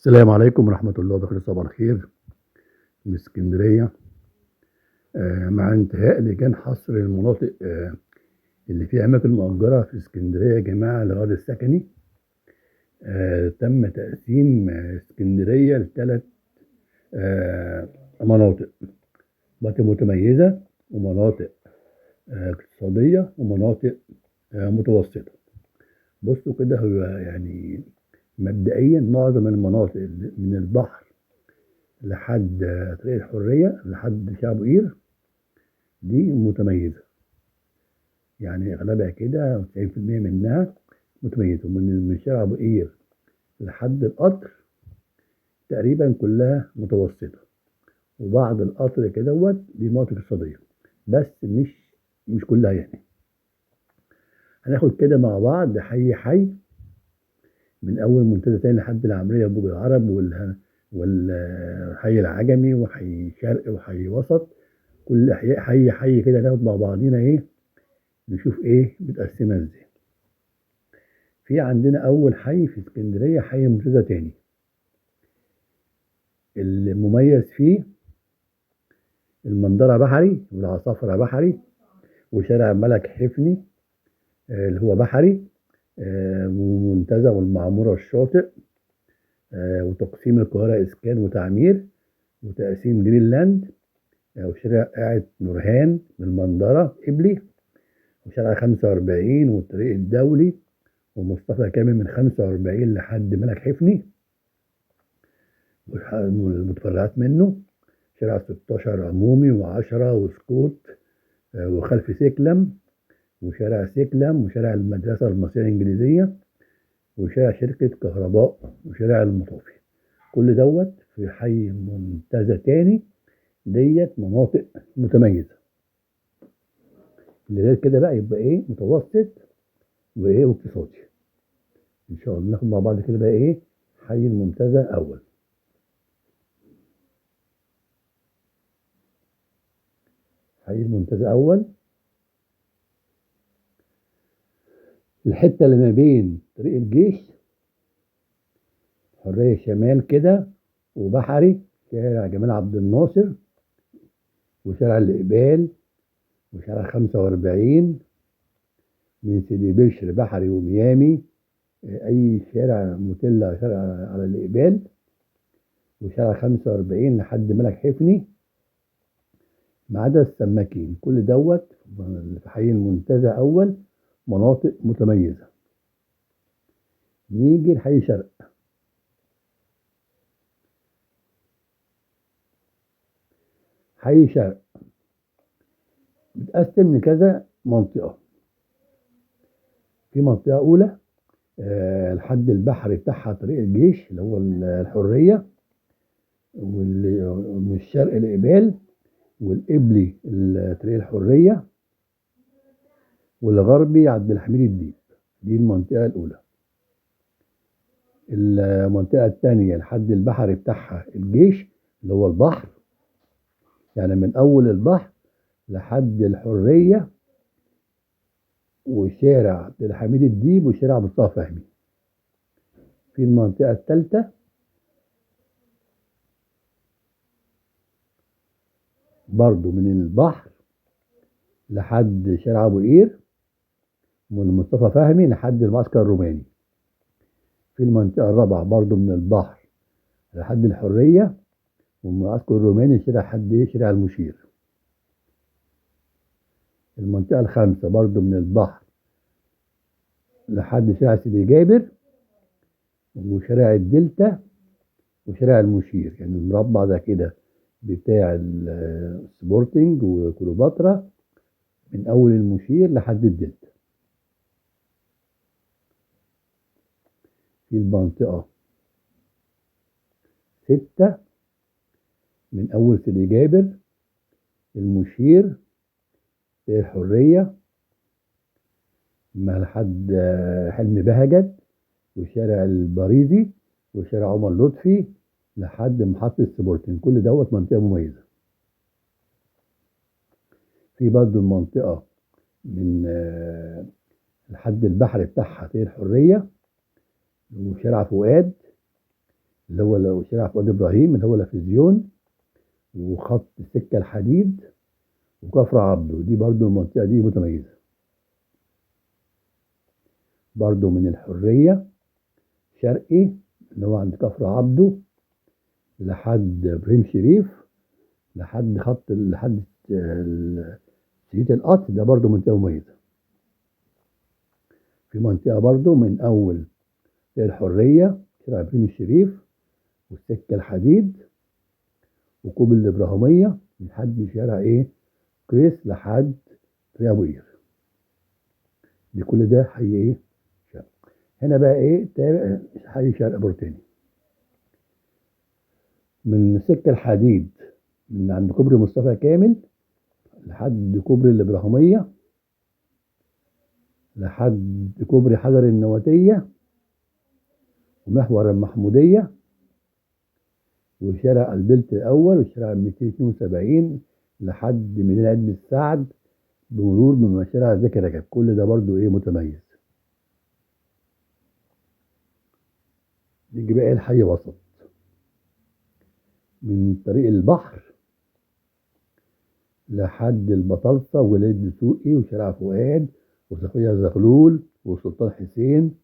السلام عليكم ورحمة الله وبركاته. صباح الخير من اسكندرية. مع انتهاء لجان حصر المناطق اللي فيها أماكن مؤجرة في اسكندرية يا جماعة للغرض السكني. تم تقسيم اسكندرية لثلاث مناطق: مناطق متميزة، ومناطق اقتصادية، ومناطق متوسطة. بصوا كده، هو يعني مبدئيا معظم المناطق من البحر لحد طريق الحرية لحد شعب قير دي متميزة، يعني أغلبها كده 90% منها متميزة. ومن شارع أبو قير لحد القطر تقريبا كلها متوسطة، وبعض القطر كدهوت دي مناطق اقتصادية، بس مش كلها يعني. هناخد كده مع بعض حي حي، من أول منتزه تاني لحد العمرية وبوج العرب والحي العجمي وحي شرق وحي وسط. كل حي حي كده ناخد مع بعضينا ايه، نشوف ايه متقسمه ازاي. في عندنا اول حي في اسكندريه حي منتزه تاني. المميز فيه المنظره بحري، والعصافره بحري، وشارع الملك حفني اللي هو بحري، ومنتزه والمعموره والشاطئ، وتقسيم القاهره اسكان وتعمير، وتقسيم جرينلاند، وشارع قاعد نورهان من المنظره قبلي، وشارع 45 والطريق الدولي، ومصطفى كامل من 45 لحد ملك حفني والمتفرعات منه، شارع 16 عمومي و10 وسكوت وخلف سيكلم، وشارع سيكلم، وشارع المدرسة المصرية الإنجليزية، وشارع شركة كهرباء، وشارع المطافي. كل دوت في حي منتزه تاني. ديت مناطق متميزة. اللي غير كده بقى يبقى ايه، متوسط وايه واقتصادي. ان شاء الله ناخد مع بعض كده بقى ايه حي المنتزه اول. حي المنتزه اول، الحته اللي ما بين طريق الجيش، حريه شمال كده، وبحري، شارع جمال عبد الناصر، وشارع الاقبال، وشارع 45 من سيدي بشر بحري وميامي، اي شارع مطل شارع على الاقبال، وشارع 45 لحد ملك حفني، ما عدا السماكين. كل دوت في حي المنتزه اول مناطق متميزه. نيجي لحي شرق. حي شرق متقسم لكذا منطقه. في منطقه اولى لحد البحر بتاعها طريق الجيش اللي هو الحريه، ومن الشرق الإقبال، والقبلي طريق الحرية، والغربي عبد الحميد الديب. دي المنطقة الأولى. المنطقة الثانية لحد البحر بتاعها الجيش اللي هو البحر، يعني من أول البحر لحد الحرية وشارع عبد الحميد الديب وشارع مصطفى فهمي. في المنطقة الثالثة برضو من البحر لحد شارع أبو قير، ومن مصطفى فهمي لحد المعسكر الروماني. في المنطقة الرابعة برضو من البحر لحد الحرية، ومن المعسكر الروماني شارع المشير. المنطقة الخامسة برضو من البحر لحد شارع سيدي جابر، وشارع الدلتا، وشارع المشير. يعني المربع ده كده بتاع السبورتنج وكليوباترا من أول المشير لحد الدلتا. في المنطقة 6 من أول سيدي جابر، المشير، الحرية، ما لحد حلمي بهجت، وشارع البريزي، وشارع عمر لطفي لحد محطة سبورتنج. كل دوت منطقة مميزة. في برضو المنطقة من لحد البحر بتاعها طريق الحرية، وشارع فؤاد اللي هو لو شارع فؤاد إبراهيم اللي هو لافزيون، وخط السكة الحديد، وكفر عبده. دي برضو المنطقة دي متميزة. برضو من الحرية شرقي اللي هو عند كفر عبده لحد إبراهيم شريف، لحد سيدة القطر. ده برضو منطقة مميزة. في منطقة برضو من أول الحرية شارع إبراهيم الشريف والسكة الحديد وكوب الإبراهيمية لحد شارع كريس لحد طريق أبو قير. دي كل ده حي شرق. هنا بقى تابع حي شرق بورتاني. من سكة الحديد من عند كوبري مصطفى كامل لحد كوبري الإبراهيمية لحد كوبري حجر النواتية ومحور المحمودية وشارع البلت الأول وشارع 272 لحد ميدان عيد السعد بمرور من شارع زكي رجب. كل ده برضو متميز. نيجي بقى الحي وسط. من طريق البحر لحد البطالسة وولاية دسوقي وشارع فؤاد وصفية زغلول وسلطان حسين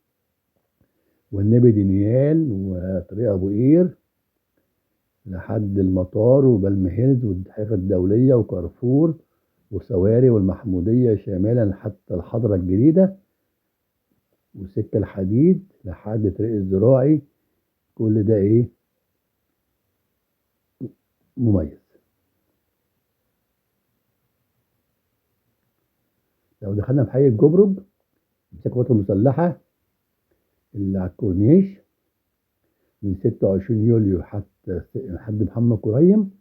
والنبي دانيال وطريق أبو قير لحد المطار وبالمهلز والحافة الدولية وكارفور وسواري والمحمودية شمالا حتى الحضرة الجديدة وسكة الحديد لحد طريق الزراعي. كل ده مميز. لو دخلنا في حي الجبرج مساك القوات المسلحة اللي على الكورنيش من 26 يوليو حتى لحد محمد كريم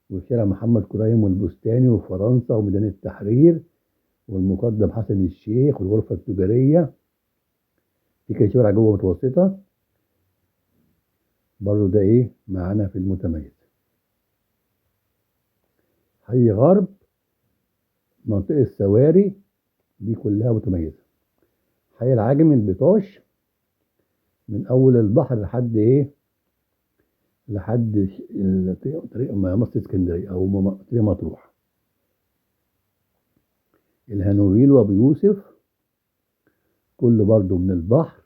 وشارع محمد كريم والبستاني وفرنسا وميدان التحرير والمقدم حسن الشيخ والغرفة التجارية. في كده شوارع جوه متوسطة برضه ده معانا في المتميز. حي غرب منطقة السواري دي كلها متميزة. حي العجمي البطاش من أول البحر لحد طريق مصر اسكندرية أو طريق مطروح. الهانوفيل وأبو يوسف كله برضه من البحر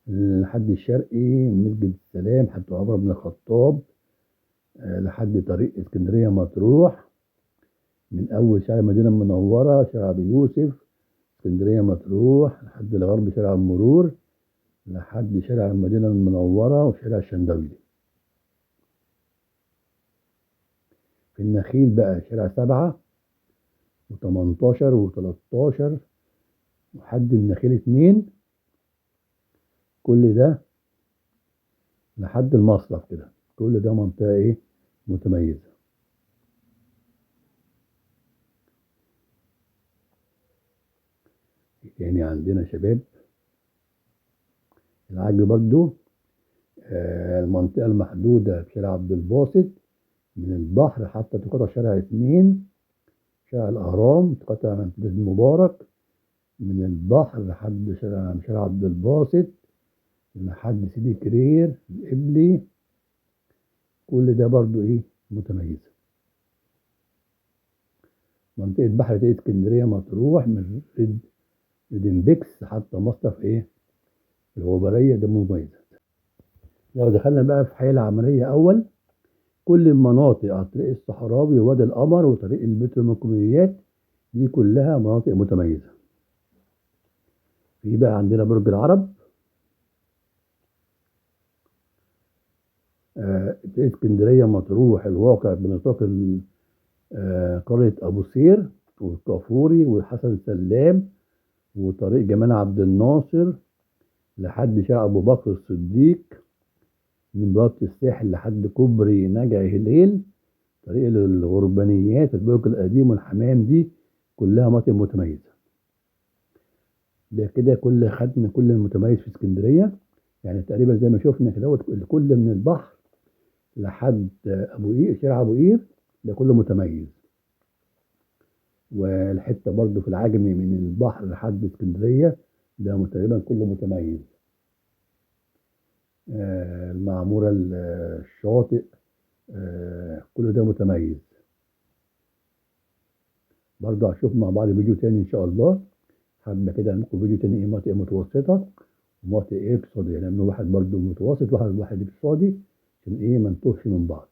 لحد الشرقي مسجد السلام حتى عمر بن الخطاب لحد طريق اسكندرية مطروح. من أول شارع المدينة المنورة شارع أبو يوسف اسكندرية مطروح لحد الغرب شارع المرور لحد شارع المدينة المنورة وشارع الشندويلي. في النخيل بقى شارع 7 و18 و13 لحد النخيل 2. كل ده لحد المصرف كده. كل ده منطقة متميزة. يعني عندنا شباب العجل برضو المنطقة المحدودة في شارع عبد الباسط من البحر حتى تقاطع شارع 2 شارع الأهرام تقاطع منطقة المبارك من البحر لحد شارع عبد الباسط لحد سيدي كرير القبلي. كل ده برضو متميزة. منطقة بحر اسكندرية مطروح من ريدنبكس حتى مصرف الغبرية ده مميزة. لو دخلنا بقى في حي العملية أول كل المناطق على الطريق الصحراوي ووادي القمر وطريق البتروميكروبيات دي كلها مناطق متميزة. في بقى عندنا برج العرب اسكندرية مطروح الواقع بنطاق قرية أبو سير والكافوري والحسن سلام وطريق جمال عبد الناصر لحد شارع أبو بكر الصديق من بوابة الساحل لحد كوبري نجع هليل طريق الغربانيات البرج القديم والحمام. دي كلها مناطق متميزة. ده كده خدنا كل المتميز في اسكندرية. يعني تقريبا زي ما شفنا كده كل من البحر لحد أبو قير شارع أبو قير ده كله متميز. والحتة برضو في العجمي من البحر لحد اسكندرية ده تقريبا كله متميز. المعمورة، الشاطئ، كل ده متميز. برضه هنشوف مع بعض فيديو تاني إن شاء الله. حابة كده نعمل فيديو تاني إيه مناطق متوسطة ومناطق إيه اقتصادية، لأنه واحد برضه متوسط واحد اقتصادي، عشان إيه ما نتوهش من بعض.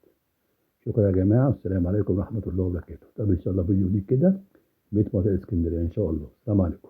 شكرا يا جماعة، والسلام عليكم ورحمة الله وبركاته. طب إن شاء الله فيديو جديد كده بيت مناطق اسكندرية إن شاء الله. السلام عليكم.